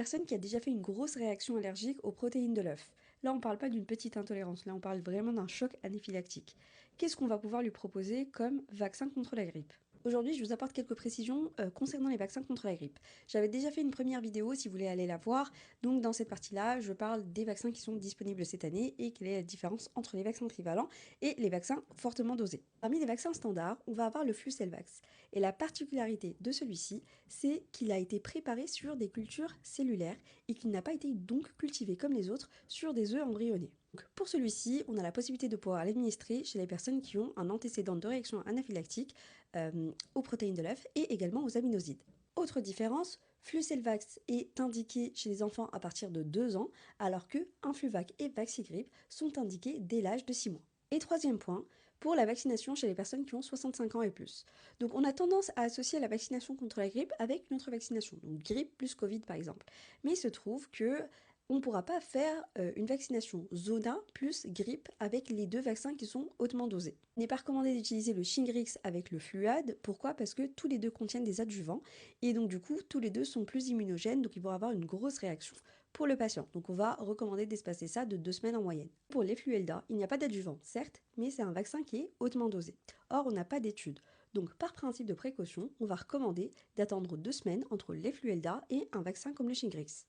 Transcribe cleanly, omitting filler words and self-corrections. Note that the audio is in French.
Personne qui a déjà fait une grosse réaction allergique aux protéines de l'œuf. Là, on ne parle pas d'une petite intolérance, là, on parle vraiment d'un choc anaphylactique. Qu'est-ce qu'on va pouvoir lui proposer comme vaccin contre la grippe? Aujourd'hui, je vous apporte quelques précisions concernant les vaccins contre la grippe. J'avais déjà fait une première vidéo si vous voulez aller la voir. Donc dans cette partie-là, je parle des vaccins qui sont disponibles cette année et quelle est la différence entre les vaccins trivalents et les vaccins fortement dosés. Parmi les vaccins standards, on va avoir le Flucelvax. Et la particularité de celui-ci, c'est qu'il a été préparé sur des cultures cellulaires et qu'il n'a pas été donc cultivé comme les autres sur des œufs embryonnés. Donc, pour celui-ci, on a la possibilité de pouvoir l'administrer chez les personnes qui ont un antécédent de réaction anaphylactique aux protéines de l'œuf et également aux aminosides. Autre différence, Flucelvax est indiqué chez les enfants à partir de 2 ans, alors que Influvac et Vaxigrippe sont indiqués dès l'âge de 6 mois. Et troisième point, pour la vaccination chez les personnes qui ont 65 ans et plus. Donc on a tendance à associer la vaccination contre la grippe avec une autre vaccination, donc grippe plus Covid par exemple. Mais il se trouve que on ne pourra pas faire une vaccination Zona plus grippe avec les deux vaccins qui sont hautement dosés. Il n'est pas recommandé d'utiliser le Shingrix avec le Fluad. Pourquoi? Parce que tous les deux contiennent des adjuvants et donc du coup tous les deux sont plus immunogènes, donc ils vont avoir une grosse réaction pour le patient. Donc on va recommander d'espacer ça de 2 semaines en moyenne. Pour les Fluelda, il n'y a pas d'adjuvant, certes, mais c'est un vaccin qui est hautement dosé. Or, on n'a pas d'études. Donc par principe de précaution, on va recommander d'attendre 2 semaines entre les Fluelda et un vaccin comme le Shingrix.